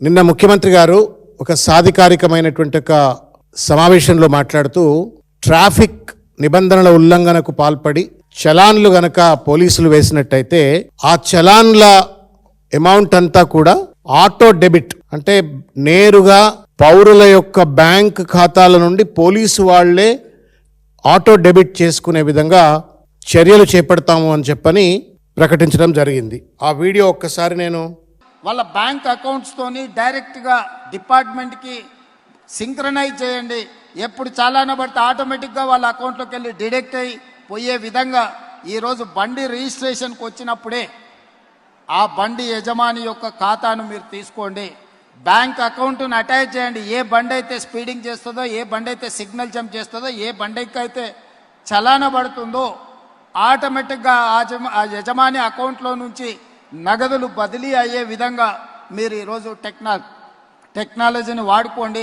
నిన్న ముఖ్యమంత్రి గారు ఒక సాధికారికమైనటువంటి ఒక సమావేశంలో మాట్లాడుతూ ట్రాఫిక్ నిబంధనల ఉల్లంఘనకు పాల్పడి చలాన్లు గనక పోలీసులు వేసినట్టయితే ఆ చలాన్ల అమౌంట్ అంతా కూడా ఆటో డెబిట్ అంటే నేరుగా పౌరుల యొక్క బ్యాంక్ ఖాతాల నుండి పోలీసు వాళ్లే ఆటో డెబిట్ చేసుకునే విధంగా చర్యలు చేపడతాము అని చెప్పని ప్రకటించడం జరిగింది. ఆ వీడియో ఒక్కసారి నేను వాళ్ళ బ్యాంక్ అకౌంట్స్తోని డైరెక్ట్గా డిపార్ట్మెంట్కి సింక్రనైజ్ చేయండి. ఎప్పుడు చాలాన పడితే ఆటోమేటిక్గా వాళ్ళ అకౌంట్లోకి వెళ్ళి డిడక్ట్ అయ్యి పోయే విధంగా ఈరోజు బండి రిజిస్ట్రేషన్కి వచ్చినప్పుడే ఆ బండి యజమాని యొక్క ఖాతాను మీరు తీసుకోండి, బ్యాంక్ అకౌంట్ను అటాచ్ చేయండి. ఏ బండి అయితే స్పీడింగ్ చేస్తుందో, ఏ బండి అయితే సిగ్నల్ జంప్ చేస్తుందో, ఏ బండికి అయితే చలాన పడుతుందో ఆటోమేటిక్గా ఆ యజమాని అకౌంట్లో నుంచి నగదులు బదిలీ అయ్యే విధంగా మీరు ఈరోజు టెక్నాలజీని వాడుకోండి,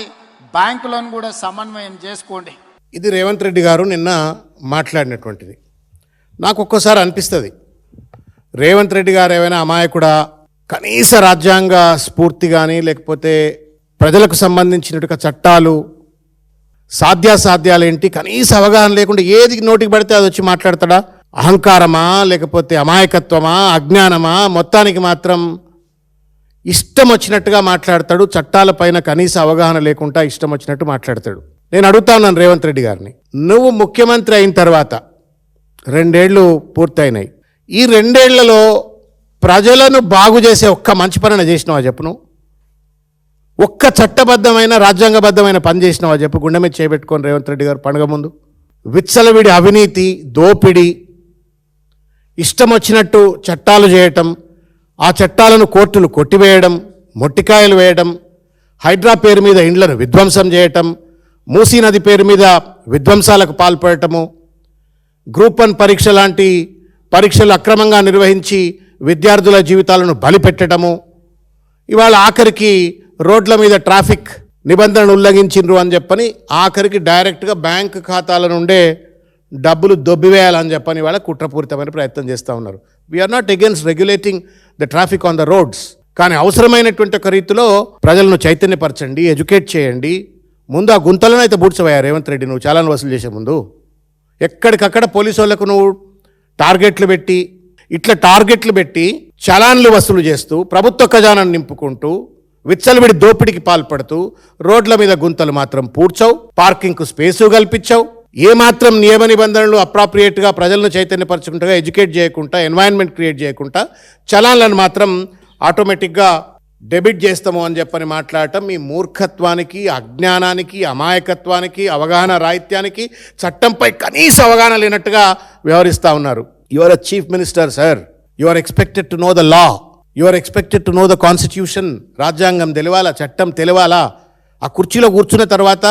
బ్యాంకులను కూడా సమన్వయం చేసుకోండి. ఇది రేవంత్ రెడ్డి గారు నిన్న మాట్లాడినటువంటిది. నాకు ఒక్కోసారి అనిపిస్తుంది, రేవంత్ రెడ్డి గారు ఏమైనా అమాయకుడా, కనీస రాజ్యాంగ స్ఫూర్తి కానీ లేకపోతే ప్రజలకు సంబంధించినట్టుగా చట్టాలు సాధ్యాసాధ్యాలేంటి కనీస అవగాహన లేకుండా ఏది నోటికి పడితే అది వచ్చి మాట్లాడతాడా? అహంకారమా లేకపోతే అమాయకత్వమా అజ్ఞానమా? మొత్తానికి మాత్రం ఇష్టం వచ్చినట్టుగా మాట్లాడతాడు, చట్టాలపైన కనీస అవగాహన లేకుండా ఇష్టం వచ్చినట్టు మాట్లాడతాడు. నేను అడుగుతా ఉన్నాను రేవంత్ రెడ్డి గారిని, నువ్వు ముఖ్యమంత్రి అయిన తర్వాత 2 ఏళ్ళు పూర్తయినాయి, ఈ 2 ఏళ్లలో ప్రజలను బాగు చేసే ఒక్క మంచి పని చేసినావా చెప్పు? నువ్వు ఒక్క చట్టబద్ధమైన రాజ్యాంగబద్ధమైన పని చేసినావా చెప్పు? గుండె మీద చేయబెట్టుకొని రేవంత్ రెడ్డి గారు పండుగ ముందు విచ్చలవిడి అవినీతి, దోపిడీ, ఇష్టం వచ్చినట్టు చట్టాలు చేయటం, ఆ చట్టాలను కోర్టులు కొట్టివేయడం, మొట్టికాయలు వేయడం, హైడ్రా పేరు మీద ఇండ్లను విధ్వంసం చేయటం, మూసీ నది పేరు మీద విధ్వంసాలకు పాల్పడటము, గ్రూప్ 1 పరీక్ష లాంటి పరీక్షలు అక్రమంగా నిర్వహించి విద్యార్థుల జీవితాలను బలిపెట్టడము, ఇవాళ ఆఖరికి రోడ్ల మీద ట్రాఫిక్ నిబంధనలు ఉల్లంఘించిండ్రు అని చెప్పని ఆఖరికి డైరెక్ట్గా బ్యాంక్ ఖాతాల నుండే డబ్బులు దొబ్బివేయాలని చెప్పని వాళ్ళ కుట్రపూరితమైన ప్రయత్నం చేస్తూ ఉన్నారు. We are not against regulating the traffic on the roads, కానీ అవసరమైనటువంటి ఒక రీతిలో ప్రజలను చైతన్యపరచండి, ఎడ్యుకేట్ చేయండి. ముందు ఆ గుంతలను అయితే బూడ్చవయ్యా రేవంత్ రెడ్డి, నువ్వు చాలాను వసూలు చేసే ముందు ఎక్కడికక్కడ పోలీసు వాళ్ళకు నువ్వు టార్గెట్లు పెట్టి చలాన్లు వసూలు చేస్తూ ప్రభుత్వ ఖజానాన్ని నింపుకుంటూ విచ్చలవిడి దోపిడికి పాల్పడుతూ రోడ్ల మీద గుంతలు మాత్రం పూడ్చవు, పార్కింగ్కు స్పేసు కల్పించావు, ఏమాత్రం నియమ నిబంధనలు అప్రాప్రియేట్గా ప్రజలను చైతన్యపరచుకుంటా ఎడ్యుకేట్ చేయకుండా ఎన్వైరన్మెంట్ క్రియేట్ చేయకుండా చలాన్లను మాత్రం ఆటోమేటిక్గా డెబిట్ చేస్తాము అని చెప్పని మాట్లాడటం మీ మూర్ఖత్వానికి, అజ్ఞానానికి, అమాయకత్వానికి, అవగాహన రాహిత్యానికి, చట్టంపై కనీస అవగాహన లేనట్టుగా వ్యవహరిస్తూ ఉన్నారు. You are a chief minister sir, you are expected to know the law, you are expected to know the constitution. రాజ్యాంగం తెలియాలా, చట్టం తెలియాలా. ఆ కుర్చీలో కూర్చున్న తర్వాత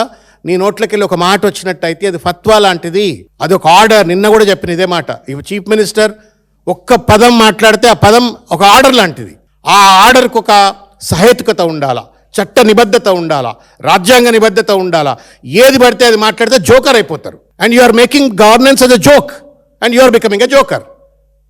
నీ నోట్లకెళ్ళి ఒక మాట వచ్చినట్టయితే అది ఫత్వా లాంటిది, అది ఒక ఆర్డర్. నిన్న కూడా చెప్పిన ఇదే మాట, ఈ చీఫ్ మినిస్టర్ ఒక్క పదం మాట్లాడితే ఆ పదం ఒక ఆర్డర్ లాంటిది. ఆ ఆర్డర్కి ఒక సహేతుకత ఉండాలా, చట్ట నిబద్ధత ఉండాలా, రాజ్యాంగ నిబద్ధత ఉండాలా. ఏది పడితే అది మాట్లాడితే జోకర్ అయిపోతారు. And you are making governance as a joke and you are becoming a joker.